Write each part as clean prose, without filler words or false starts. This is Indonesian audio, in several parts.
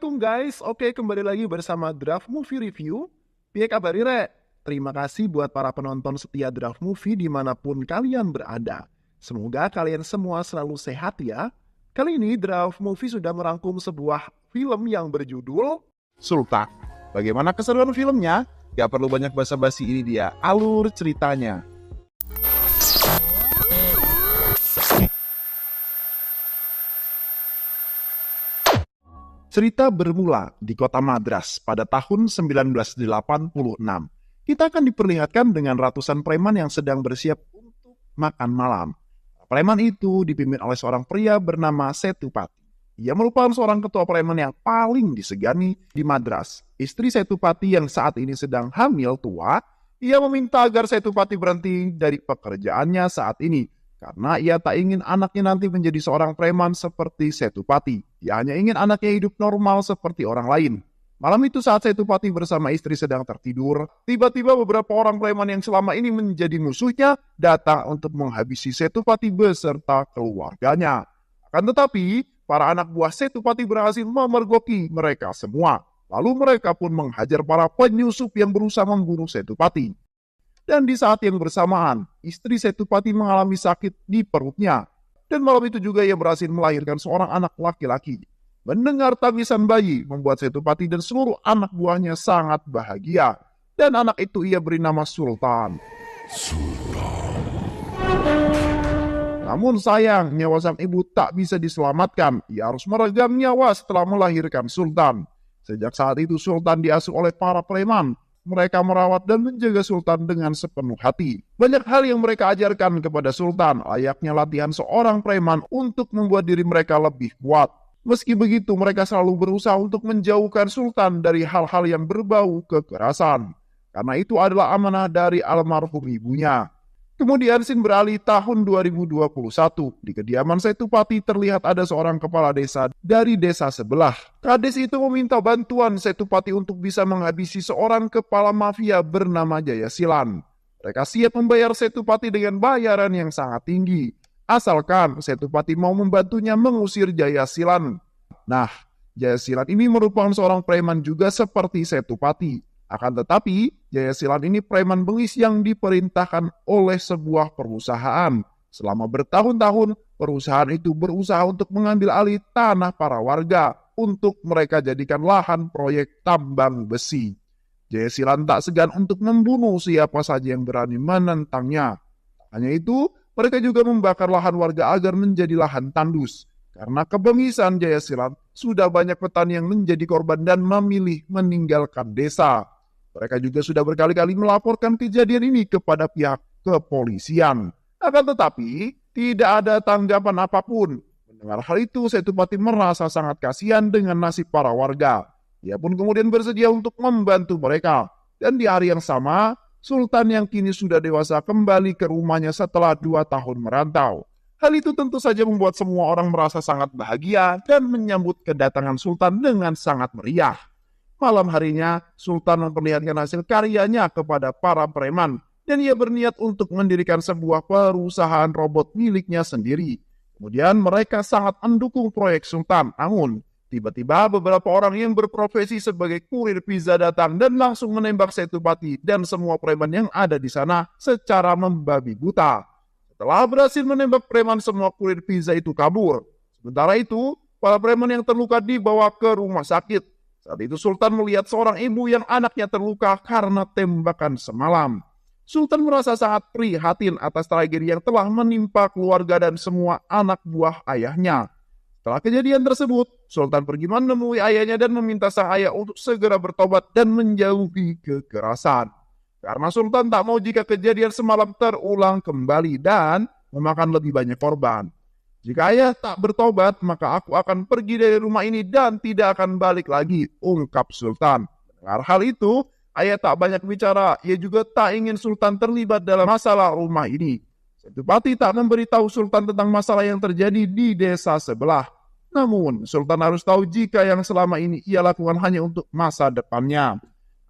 Assalamualaikum guys. Oke, kembali lagi bersama Draft Movie Review. Piye kabar Re? Terima kasih buat para penonton setia Draft Movie dimanapun kalian berada. Semoga kalian semua selalu sehat ya. Kali ini Draft Movie sudah merangkum sebuah film yang berjudul Sultan. Bagaimana keseruan filmnya? Gak perlu banyak basa-basi, ini dia alur ceritanya. Cerita bermula di kota Madras pada tahun 1986. Kita akan diperlihatkan dengan ratusan preman yang sedang bersiap untuk makan malam. Preman itu dipimpin oleh seorang pria bernama Setupati. Ia merupakan seorang ketua preman yang paling disegani di Madras. Istri Setupati yang saat ini sedang hamil tua, ia meminta agar Setupati berhenti dari pekerjaannya saat ini. Karena ia tak ingin anaknya nanti menjadi seorang preman seperti Setupati. Ia hanya ingin anaknya hidup normal seperti orang lain. Malam itu saat Setupati bersama istri sedang tertidur, tiba-tiba beberapa orang preman yang selama ini menjadi musuhnya datang untuk menghabisi Setupati beserta keluarganya. Akan tetapi, para anak buah Setupati berhasil memergoki mereka semua. Lalu mereka pun menghajar para penyusup yang berusaha membunuh Setupati. Dan di saat yang bersamaan, istri Setupati mengalami sakit di perutnya. Dan malam itu juga ia berhasil melahirkan seorang anak laki-laki. Mendengar tangisan bayi membuat Setupati dan seluruh anak buahnya sangat bahagia. Dan anak itu ia beri nama Sultan. Namun sayang, nyawa sang ibu tak bisa diselamatkan. Ia harus meregang nyawa setelah melahirkan Sultan. Sejak saat itu Sultan diasuh oleh para preman. Mereka merawat dan menjaga Sultan dengan sepenuh hati. Banyak hal yang mereka ajarkan kepada Sultan, layaknya latihan seorang preman untuk membuat diri mereka lebih kuat. Meski begitu, mereka selalu berusaha untuk menjauhkan Sultan dari hal-hal yang berbau kekerasan. Karena itu adalah amanah dari almarhum ibunya. Kemudian scene beralih tahun 2021. Di kediaman Setupati terlihat ada seorang kepala desa dari desa sebelah. Kades itu meminta bantuan Setupati untuk bisa menghabisi seorang kepala mafia bernama Jayasilan. Mereka siap membayar Setupati dengan bayaran yang sangat tinggi. Asalkan Setupati mau membantunya mengusir Jayasilan. Nah, Jayasilan ini merupakan seorang preman juga seperti Setupati. Akan tetapi, Jayasilan ini preman bengis yang diperintahkan oleh sebuah perusahaan. Selama bertahun-tahun, perusahaan itu berusaha untuk mengambil alih tanah para warga untuk mereka jadikan lahan proyek tambang besi. Jayasilan tak segan untuk membunuh siapa saja yang berani menentangnya. Hanya itu, mereka juga membakar lahan warga agar menjadi lahan tandus. Karena kebengisan Jayasilan, sudah banyak petani yang menjadi korban dan memilih meninggalkan desa. Mereka juga sudah berkali-kali melaporkan kejadian ini kepada pihak kepolisian. Akan tetapi, tidak ada tanggapan apapun. Mendengar hal itu, Setupati merasa sangat kasihan dengan nasib para warga. Ia pun kemudian bersedia untuk membantu mereka. Dan di hari yang sama, Sultan yang kini sudah dewasa kembali ke rumahnya setelah 2 tahun merantau. Hal itu tentu saja membuat semua orang merasa sangat bahagia dan menyambut kedatangan Sultan dengan sangat meriah. Malam harinya, Sultan memperlihatkan hasil karyanya kepada para preman dan ia berniat untuk mendirikan sebuah perusahaan robot miliknya sendiri. Kemudian mereka sangat mendukung proyek Sultan. Namun, tiba-tiba beberapa orang yang berprofesi sebagai kurir pizza datang dan langsung menembak Setupati dan semua preman yang ada di sana secara membabi buta. Setelah berhasil menembak preman, semua kurir pizza itu kabur. Sementara itu, para preman yang terluka dibawa ke rumah sakit. Saat itu Sultan melihat seorang ibu yang anaknya terluka karena tembakan semalam. Sultan merasa sangat prihatin atas tragedi yang telah menimpa keluarga dan semua anak buah ayahnya. Setelah kejadian tersebut, Sultan pergi menemui ayahnya dan meminta sang ayah untuk segera bertobat dan menjauhi kekerasan. Karena Sultan tak mau jika kejadian semalam terulang kembali dan memakan lebih banyak korban. Jika ayah tak bertobat, maka aku akan pergi dari rumah ini dan tidak akan balik lagi, ungkap Sultan. Mendengar hal itu, ayah tak banyak bicara, ia juga tak ingin Sultan terlibat dalam masalah rumah ini. Setupati tak memberitahu Sultan tentang masalah yang terjadi di desa sebelah. Namun, Sultan harus tahu jika yang selama ini ia lakukan hanya untuk masa depannya.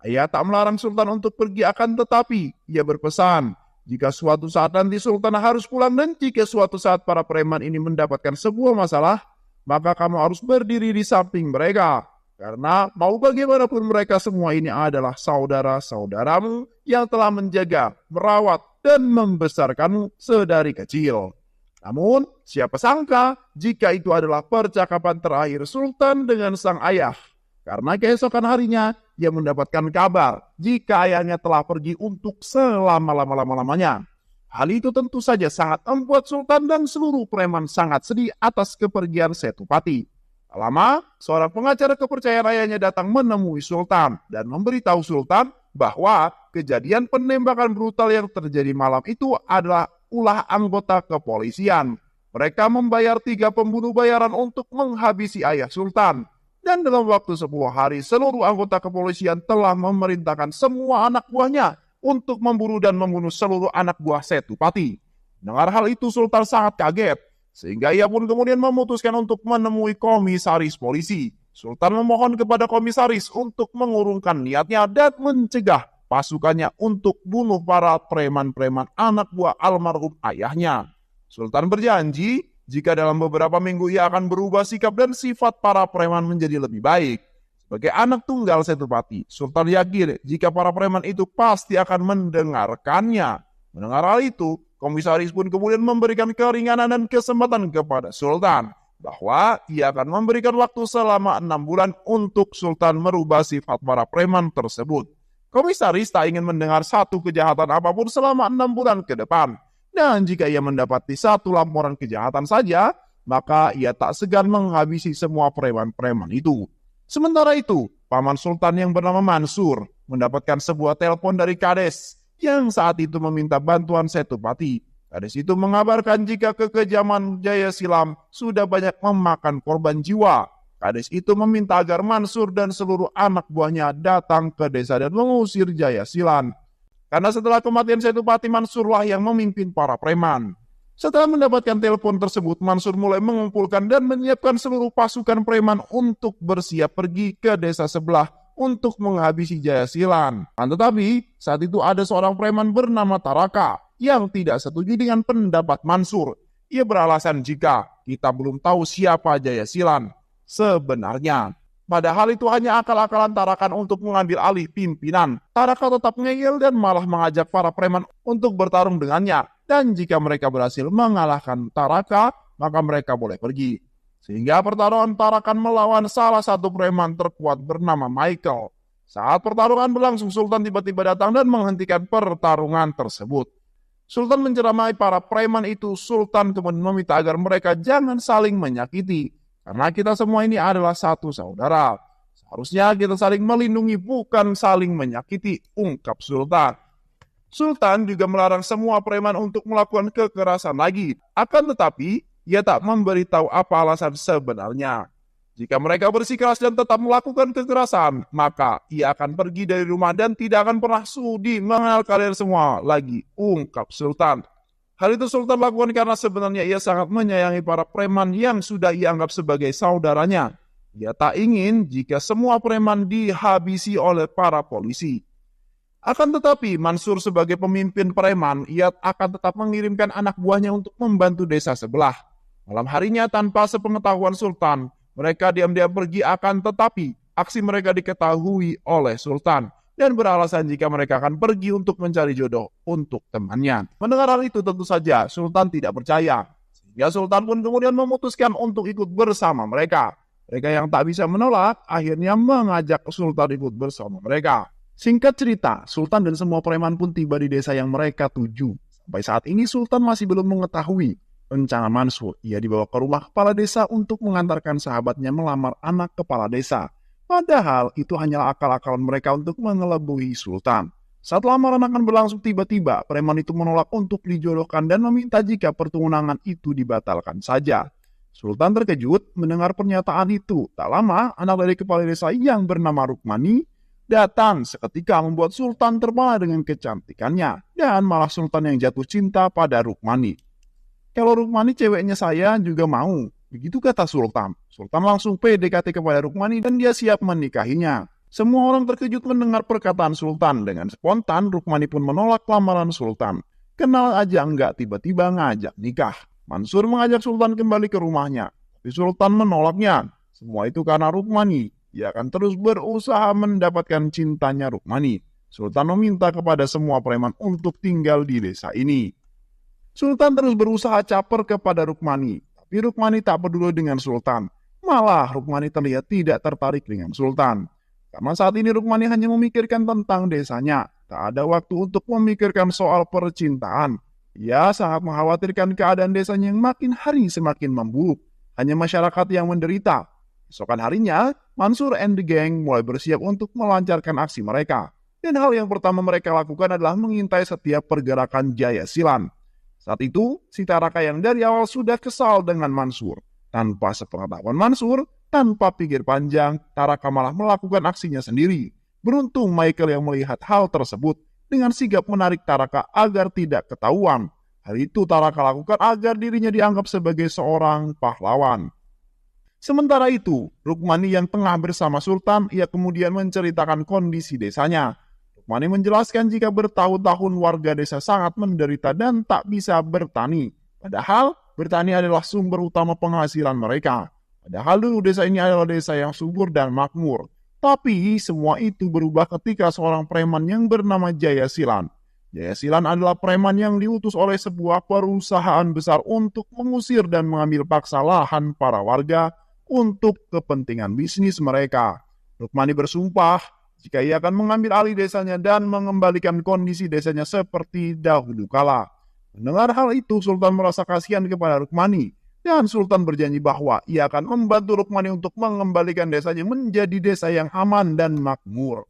Ayah tak melarang Sultan untuk pergi, akan tetapi ia berpesan, jika suatu saat nanti Sultan harus pulang dan jika suatu saat para preman ini mendapatkan sebuah masalah, maka kamu harus berdiri di samping mereka. Karena mau bagaimanapun mereka semua ini adalah saudara-saudaramu yang telah menjaga, merawat, dan membesarkanmu sedari kecil. Namun, siapa sangka jika itu adalah percakapan terakhir Sultan dengan sang ayah. Karena keesokan harinya, ia mendapatkan kabar jika ayahnya telah pergi untuk selama-lamanya. Hal itu tentu saja sangat membuat Sultan dan seluruh preman sangat sedih atas kepergian Setupati. Tak lama, seorang pengacara kepercayaan ayahnya datang menemui Sultan dan memberitahu Sultan bahwa kejadian penembakan brutal yang terjadi malam itu adalah ulah anggota kepolisian. Mereka membayar 3 pembunuh bayaran untuk menghabisi ayah Sultan. Dan dalam waktu 10 hari, seluruh anggota kepolisian telah memerintahkan semua anak buahnya untuk memburu dan membunuh seluruh anak buah Setupati. Dengar hal itu, Sultan sangat kaget, sehingga ia pun kemudian memutuskan untuk menemui komisaris polisi. Sultan memohon kepada komisaris untuk mengurungkan niatnya dan mencegah pasukannya untuk bunuh para preman-preman anak buah almarhum ayahnya. Sultan berjanji jika dalam beberapa minggu ia akan berubah sikap dan sifat para preman menjadi lebih baik. Sebagai anak tunggal Setupati, Sultan yakin jika para preman itu pasti akan mendengarkannya. Mendengar hal itu, komisaris pun kemudian memberikan keringanan dan kesempatan kepada Sultan bahwa ia akan memberikan waktu selama 6 bulan untuk Sultan merubah sifat para preman tersebut. Komisaris tak ingin mendengar satu kejahatan apapun selama 6 bulan ke depan. Dan jika ia mendapati satu laporan kejahatan saja, maka ia tak segan menghabisi semua preman-preman itu. Sementara itu, paman Sultan yang bernama Mansur mendapatkan sebuah telepon dari Kades yang saat itu meminta bantuan Setupati. Kades itu mengabarkan jika kekejaman Jaya Silam sudah banyak memakan korban jiwa. Kades itu meminta agar Mansur dan seluruh anak buahnya datang ke desa dan mengusir Jaya Silan. Karena setelah kematian Setupati, Mansurlah yang memimpin para preman. Setelah mendapatkan telepon tersebut, Mansur mulai mengumpulkan dan menyiapkan seluruh pasukan preman untuk bersiap pergi ke desa sebelah untuk menghabisi Jaya Silan. Tetapi, saat itu ada seorang preman bernama Taraka yang tidak setuju dengan pendapat Mansur. Ia beralasan jika kita belum tahu siapa Jaya Silan sebenarnya. Padahal itu hanya akal-akalan Tarakan untuk mengambil alih pimpinan. Taraka tetap ngeyel dan malah mengajak para preman untuk bertarung dengannya. Dan jika mereka berhasil mengalahkan Taraka, maka mereka boleh pergi. Sehingga pertarungan Tarakan melawan salah satu preman terkuat bernama Michael. Saat pertarungan berlangsung, Sultan tiba-tiba datang dan menghentikan pertarungan tersebut. Sultan menceramai para preman itu. Sultan kemudian meminta agar mereka jangan saling menyakiti. Karena kita semua ini adalah satu saudara. Seharusnya kita saling melindungi, bukan saling menyakiti, ungkap Sultan. Sultan juga melarang semua preman untuk melakukan kekerasan lagi. Akan tetapi, ia tak memberitahu apa alasan sebenarnya. Jika mereka bersikeras dan tetap melakukan kekerasan, maka ia akan pergi dari rumah dan tidak akan pernah sudi mengenal kalian semua lagi, ungkap Sultan. Hal itu Sultan lakukan karena sebenarnya ia sangat menyayangi para preman yang sudah ia anggap sebagai saudaranya. Ia tak ingin jika semua preman dihabisi oleh para polisi. Akan tetapi, Mansur sebagai pemimpin preman, ia akan tetap mengirimkan anak buahnya untuk membantu desa sebelah. Malam harinya, tanpa sepengetahuan Sultan, mereka diam-diam pergi, akan tetapi aksi mereka diketahui oleh Sultan dan beralasan jika mereka akan pergi untuk mencari jodoh untuk temannya. Mendengar hal itu tentu saja Sultan tidak percaya, sehingga Sultan pun kemudian memutuskan untuk ikut bersama mereka. Mereka yang tak bisa menolak akhirnya mengajak Sultan ikut bersama mereka. Singkat cerita, Sultan dan semua preman pun tiba di desa yang mereka tuju. Sampai saat ini Sultan masih belum mengetahui rencana Mansur. Ia dibawa ke rumah kepala desa untuk mengantarkan sahabatnya melamar anak kepala desa. Padahal itu hanyalah akal-akalan mereka untuk mengelabui Sultan. Saat lamaran akan berlangsung, tiba-tiba preman itu menolak untuk dijodohkan dan meminta jika pertunangan itu dibatalkan saja. Sultan terkejut mendengar pernyataan itu. Tak lama, anak dari kepala desa yang bernama Rukmani datang seketika membuat Sultan terpana dengan kecantikannya. Dan malah Sultan yang jatuh cinta pada Rukmani. Kalau Rukmani ceweknya saya juga mau. Begitu kata Sultan. Sultan langsung PDKT kepada Rukmani dan dia siap menikahinya. Semua orang terkejut mendengar perkataan Sultan. Dengan spontan Rukmani pun menolak lamaran Sultan. Kenal aja enggak, tiba-tiba ngajak nikah. Mansur mengajak Sultan kembali ke rumahnya. Tapi Sultan menolaknya. Semua itu karena Rukmani. ia akan terus berusaha mendapatkan cintanya Rukmani. Sultan meminta kepada semua preman untuk tinggal di desa ini. Sultan terus berusaha caper kepada Rukmani, tapi Rukmani tak peduli dengan Sultan. Malah Rukmani terlihat tidak tertarik dengan Sultan. Karena saat ini Rukmani hanya memikirkan tentang desanya, tak ada waktu untuk memikirkan soal percintaan. Ia sangat mengkhawatirkan keadaan desanya yang makin hari semakin memburuk. Hanya masyarakat yang menderita. Esokan harinya, Mansur and the gang mulai bersiap untuk melancarkan aksi mereka. Dan hal yang pertama mereka lakukan adalah mengintai setiap pergerakan Jaya Silan. Saat itu, si Taraka yang dari awal sudah kesal dengan Mansur. Tanpa sepengetahuan Mansur, tanpa pikir panjang, Taraka malah melakukan aksinya sendiri. Beruntung Michael yang melihat hal tersebut dengan sigap menarik Taraka agar tidak ketahuan. Hal itu Taraka lakukan agar dirinya dianggap sebagai seorang pahlawan. Sementara itu, Rukmani yang tengah bersama Sultan, ia kemudian menceritakan kondisi desanya. Rukmani menjelaskan jika bertahun-tahun warga desa sangat menderita dan tak bisa bertani. Padahal, bertani adalah sumber utama penghasilan mereka. Padahal dulu desa ini adalah desa yang subur dan makmur. Tapi semua itu berubah ketika seorang preman yang bernama Jaya Silan. Jaya Silan adalah preman yang diutus oleh sebuah perusahaan besar untuk mengusir dan mengambil paksa lahan para warga untuk kepentingan bisnis mereka. Rukmani bersumpah jika ia akan mengambil alih desanya dan mengembalikan kondisi desanya seperti dahulu kala. Mendengar hal itu, Sultan merasa kasihan kepada Rukmani. Dan Sultan berjanji bahwa ia akan membantu Rukmani untuk mengembalikan desanya menjadi desa yang aman dan makmur.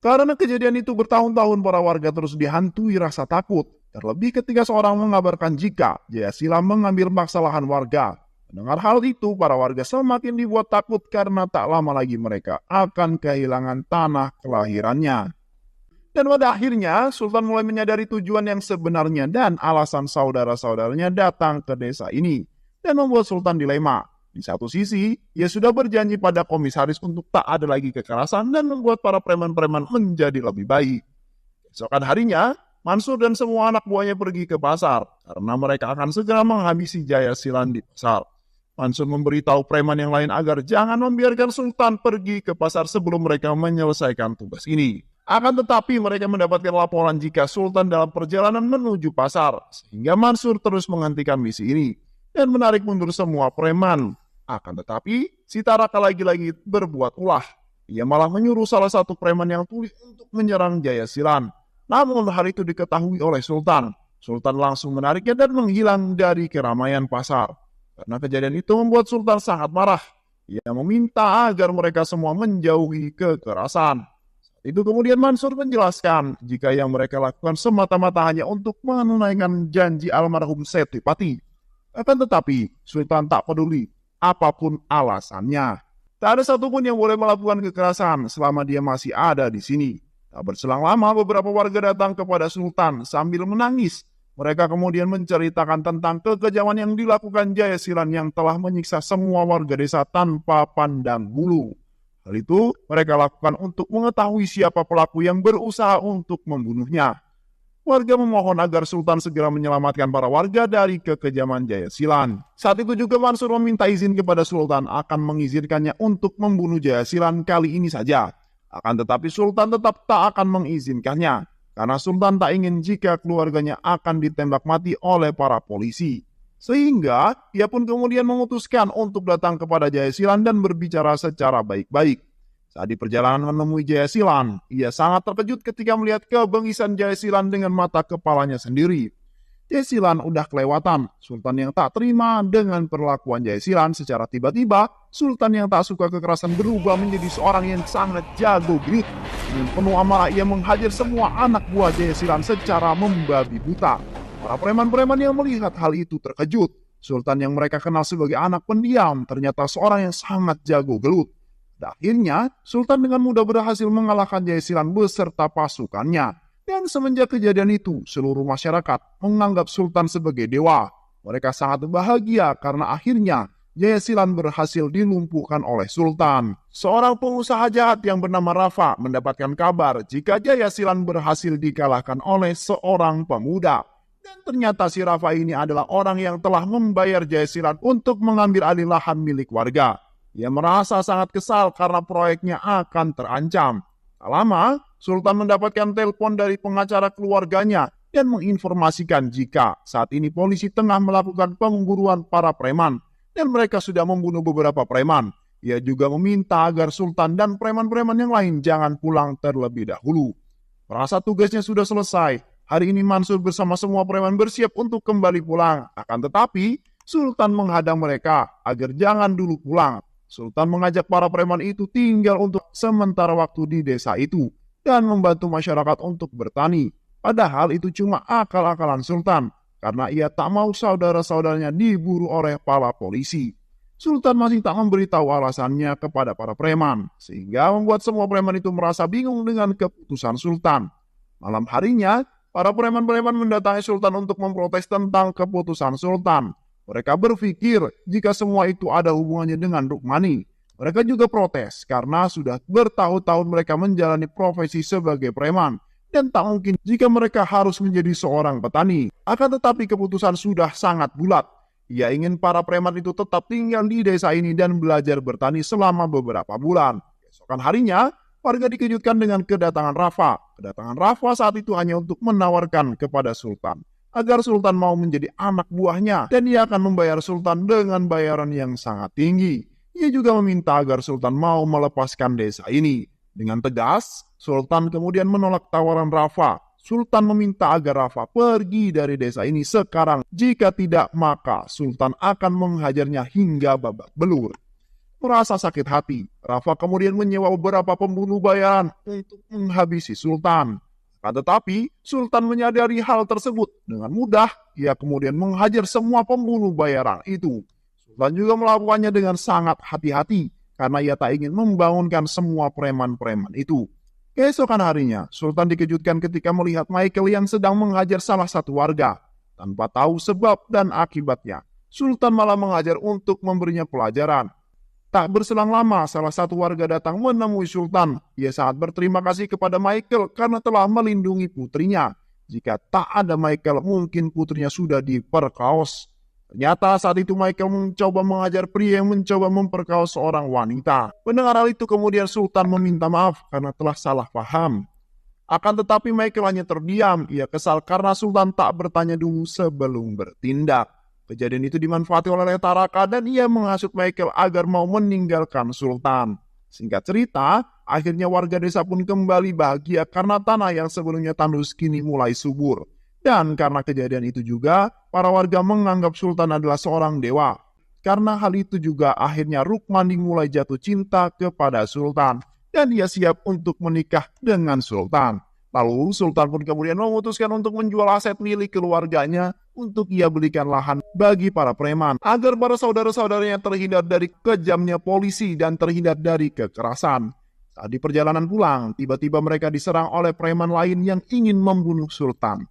Karena kejadian itu bertahun-tahun para warga terus dihantui rasa takut. Terlebih ketika seorang mengabarkan jika Jaya Silan mengambil paksa lahan warga. Mendengar hal itu, para warga semakin dibuat takut karena tak lama lagi mereka akan kehilangan tanah kelahirannya. Dan pada akhirnya, Sultan mulai menyadari tujuan yang sebenarnya dan alasan saudara-saudaranya datang ke desa ini. Dan membuat Sultan dilema. Di satu sisi, ia sudah berjanji pada komisaris untuk tak ada lagi kekerasan dan membuat para preman-preman menjadi lebih baik. Esokan harinya, Mansur dan semua anak buahnya pergi ke pasar karena mereka akan segera menghabisi Jaya Silan di pasar. Mansur memberitahu preman yang lain agar jangan membiarkan Sultan pergi ke pasar sebelum mereka menyelesaikan tugas ini. Akan tetapi mereka mendapatkan laporan jika Sultan dalam perjalanan menuju pasar, sehingga Mansur terus menghentikan misi ini dan menarik mundur semua preman. Akan tetapi, si Taraka lagi-lagi berbuat ulah. Ia malah menyuruh salah satu preman yang tuli untuk menyerang Jaya Silan. Namun hal itu diketahui oleh Sultan. Sultan langsung menariknya dan menghilang dari keramaian pasar. Karena kejadian itu membuat Sultan sangat marah. Ia meminta agar mereka semua menjauhi kekerasan. Itu kemudian Mansur menjelaskan jika yang mereka lakukan semata-mata hanya untuk menunaikan janji almarhum Setipati. Akan tetapi, Sultan tak peduli apapun alasannya. Tak ada satupun yang boleh melakukan kekerasan selama dia masih ada di sini. Tak berselang lama, beberapa warga datang kepada Sultan sambil menangis. Mereka kemudian menceritakan tentang kekejaman yang dilakukan Jaya Silan yang telah menyiksa semua warga desa tanpa pandang bulu. Hal itu mereka lakukan untuk mengetahui siapa pelaku yang berusaha untuk membunuhnya. Warga memohon agar Sultan segera menyelamatkan para warga dari kekejaman Jaya Silan. Saat itu juga Mansur meminta izin kepada Sultan akan mengizinkannya untuk membunuh Jaya Silan kali ini saja. Akan tetapi Sultan tetap tak akan mengizinkannya. Karena Sultan tak ingin jika keluarganya akan ditembak mati oleh para polisi. Sehingga ia pun kemudian memutuskan untuk datang kepada Jaya Silan dan berbicara secara baik-baik. Saat di perjalanan menemui Jaya Silan, ia sangat terkejut ketika melihat kebengisan Jaya Silan dengan mata kepalanya sendiri. Jaya Silan udah kelewatan. Sultan yang tak terima dengan perlakuan Jaya Silan secara tiba-tiba, Sultan yang tak suka kekerasan berubah menjadi seorang yang sangat jago grit. Dengan penuh amarah ia menghajar semua anak buah Jaya Silan secara membabi buta. Para preman-preman yang melihat hal itu terkejut. Sultan yang mereka kenal sebagai anak pendiam ternyata seorang yang sangat jago gelut. Dan akhirnya, Sultan dengan mudah berhasil mengalahkan Jaya Silan beserta pasukannya. Dan semenjak kejadian itu, seluruh masyarakat menganggap Sultan sebagai dewa. Mereka sangat bahagia karena akhirnya Jaya Silan berhasil dilumpuhkan oleh Sultan. Seorang pengusaha jahat yang bernama Rafa mendapatkan kabar jika Jaya Silan berhasil dikalahkan oleh seorang pemuda. Dan ternyata si Rafa ini adalah orang yang telah membayar Jaya Silan untuk mengambil alih lahan milik warga. Ia merasa sangat kesal karena proyeknya akan terancam. Tak lama, Sultan mendapatkan telepon dari pengacara keluarganya dan menginformasikan jika saat ini polisi tengah melakukan pemburuan para preman dan mereka sudah membunuh beberapa preman. Ia juga meminta agar Sultan dan preman-preman yang lain jangan pulang terlebih dahulu. Merasa tugasnya sudah selesai, hari ini Mansur bersama semua preman bersiap untuk kembali pulang. Akan tetapi, Sultan menghadang mereka agar jangan dulu pulang. Sultan mengajak para preman itu tinggal untuk sementara waktu di desa itu dan membantu masyarakat untuk bertani. Padahal itu cuma akal-akalan Sultan, karena ia tak mau saudara-saudaranya diburu oleh para polisi. Sultan masih tak memberitahu alasannya kepada para preman, sehingga membuat semua preman itu merasa bingung dengan keputusan Sultan. Malam harinya, para preman-preman mendatangi Sultan untuk memprotes tentang keputusan Sultan. Mereka berpikir jika semua itu ada hubungannya dengan Rukmani. Mereka juga protes karena sudah bertahun-tahun mereka menjalani profesi sebagai preman, dan tak mungkin jika mereka harus menjadi seorang petani. Akan tetapi keputusan sudah sangat bulat. Ia ingin para preman itu tetap tinggal di desa ini dan belajar bertani selama beberapa bulan. Keesokan harinya, warga dikejutkan dengan kedatangan Rafa. Kedatangan Rafa saat itu hanya untuk menawarkan kepada Sultan agar Sultan mau menjadi anak buahnya dan ia akan membayar Sultan dengan bayaran yang sangat tinggi. Ia juga meminta agar Sultan mau melepaskan desa ini. Dengan tegas, Sultan kemudian menolak tawaran Rafa. Sultan meminta agar Rafa pergi dari desa ini sekarang. Jika tidak, maka Sultan akan menghajarnya hingga babak belur. Merasa sakit hati, Rafa kemudian menyewa beberapa pembunuh bayaran untuk menghabisi Sultan. Akan tetapi, Sultan menyadari hal tersebut. Dengan mudah, ia kemudian menghajar semua pembunuh bayaran itu. Sultan juga melakukannya dengan sangat hati-hati, karena ia tak ingin membangunkan semua preman-preman itu. Keesokan harinya, Sultan dikejutkan ketika melihat Michael yang sedang menghajar salah satu warga. Tanpa tahu sebab dan akibatnya, Sultan malah menghajar untuk memberinya pelajaran. Tak berselang lama, salah satu warga datang menemui Sultan. Ia sangat berterima kasih kepada Michael karena telah melindungi putrinya. Jika tak ada Michael, mungkin putrinya sudah diperkaos. Ternyata saat itu Michael mencoba mengajar pria yang mencoba memperkaos seorang wanita. Mendengar hal itu kemudian Sultan meminta maaf karena telah salah paham. Akan tetapi Michael hanya terdiam. Ia kesal karena Sultan tak bertanya dulu sebelum bertindak. Kejadian itu dimanfaati oleh Taraka dan ia menghasut Michael agar mau meninggalkan Sultan. Singkat cerita, akhirnya warga desa pun kembali bahagia karena tanah yang sebelumnya tandus kini mulai subur. Dan karena kejadian itu juga, para warga menganggap Sultan adalah seorang dewa. Karena hal itu juga akhirnya Rukmani mulai jatuh cinta kepada Sultan. Dan ia siap untuk menikah dengan Sultan. Lalu Sultan pun kemudian memutuskan untuk menjual aset milik keluarganya untuk ia belikan lahan bagi para preman. Agar para saudara-saudaranya terhindar dari kejamnya polisi dan terhindar dari kekerasan. Saat di perjalanan pulang, tiba-tiba mereka diserang oleh preman lain yang ingin membunuh Sultan.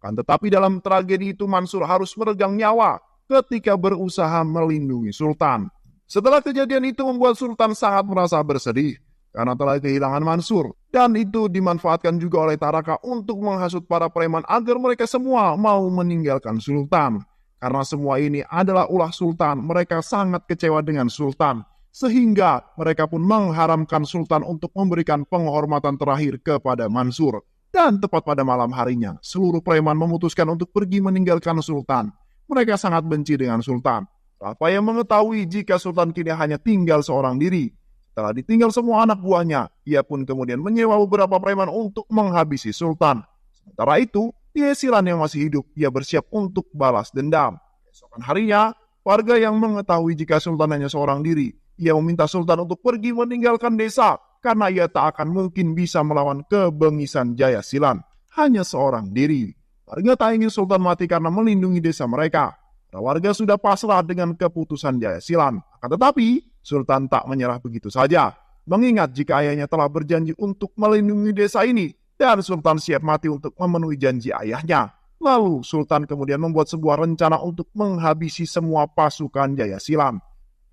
Tetapi dalam tragedi itu Mansur harus meregang nyawa ketika berusaha melindungi Sultan. Setelah kejadian itu membuat Sultan sangat merasa bersedih karena telah kehilangan Mansur. Dan itu dimanfaatkan juga oleh Taraka untuk menghasut para preman agar mereka semua mau meninggalkan Sultan. Karena semua ini adalah ulah Sultan, mereka sangat kecewa dengan Sultan. Sehingga mereka pun mengharamkan Sultan untuk memberikan penghormatan terakhir kepada Mansur. Dan tepat pada malam harinya, seluruh preman memutuskan untuk pergi meninggalkan Sultan. Mereka sangat benci dengan Sultan. Rafa yang mengetahui jika Sultan kini hanya tinggal seorang diri. Setelah ditinggal semua anak buahnya, ia pun kemudian menyewa beberapa preman untuk menghabisi Sultan. Sementara itu, Yesilan yang masih hidup, ia bersiap untuk balas dendam. Keesokan harinya, warga yang mengetahui jika Sultan hanya seorang diri, ia meminta Sultan untuk pergi meninggalkan desa. Karena ia tak akan mungkin bisa melawan kebengisan Jayasilan. Hanya seorang diri. Warga tak ingin Sultan mati karena melindungi desa mereka. Warga sudah pasrah dengan keputusan Jayasilan. Akan tetapi, Sultan tak menyerah begitu saja. Mengingat jika ayahnya telah berjanji untuk melindungi desa ini. Dan Sultan siap mati untuk memenuhi janji ayahnya. Lalu, Sultan kemudian membuat sebuah rencana untuk menghabisi semua pasukan Jayasilan.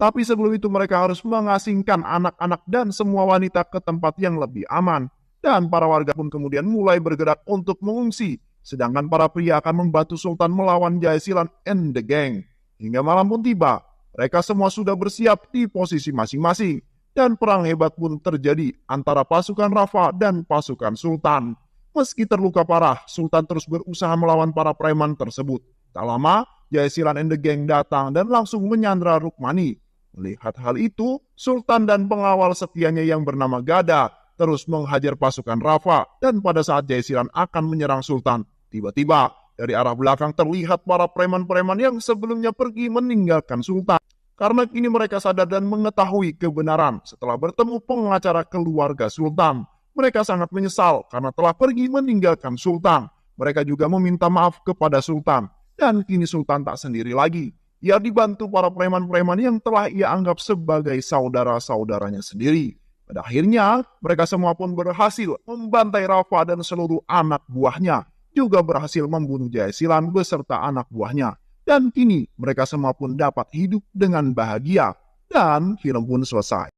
Tapi sebelum itu mereka harus mengasingkan anak-anak dan semua wanita ke tempat yang lebih aman. Dan para warga pun kemudian mulai bergerak untuk mengungsi. Sedangkan para pria akan membantu Sultan melawan Jayasilan and the gang. Hingga malam pun tiba. Mereka semua sudah bersiap di posisi masing-masing. Dan perang hebat pun terjadi antara pasukan Rafa dan pasukan Sultan. Meski terluka parah, Sultan terus berusaha melawan para preman tersebut. Tak lama, Jaisilan and the Gang datang dan langsung menyandra Rukmani. Melihat hal itu, Sultan dan pengawal setianya yang bernama Gada terus menghajar pasukan Rafa, dan pada saat Jaisilan akan menyerang Sultan, tiba-tiba dari arah belakang terlihat para preman-preman yang sebelumnya pergi meninggalkan Sultan. Karena kini mereka sadar dan mengetahui kebenaran setelah bertemu pengacara keluarga Sultan. Mereka sangat menyesal karena telah pergi meninggalkan Sultan. Mereka juga meminta maaf kepada Sultan. Dan kini Sultan tak sendiri lagi. Ia dibantu para preman-preman yang telah ia anggap sebagai saudara-saudaranya sendiri. Pada akhirnya, mereka semua pun berhasil membantai Rafa dan seluruh anak buahnya. Juga berhasil membunuh Jaisilan beserta anak buahnya. Dan kini mereka semua pun dapat hidup dengan bahagia. Dan film pun selesai.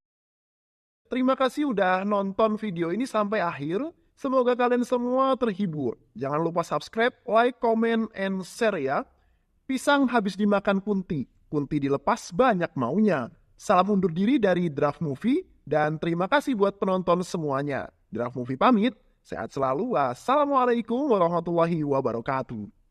Terima kasih udah nonton video ini sampai akhir. Semoga kalian semua terhibur. Jangan lupa subscribe, like, comment, and share ya. Pisang habis dimakan Kunti. Kunti dilepas banyak maunya. Salam undur diri dari Draft Movie. Dan terima kasih buat penonton semuanya. Draft Movie pamit. Sehat selalu. Wassalamualaikum warahmatullahi wabarakatuh.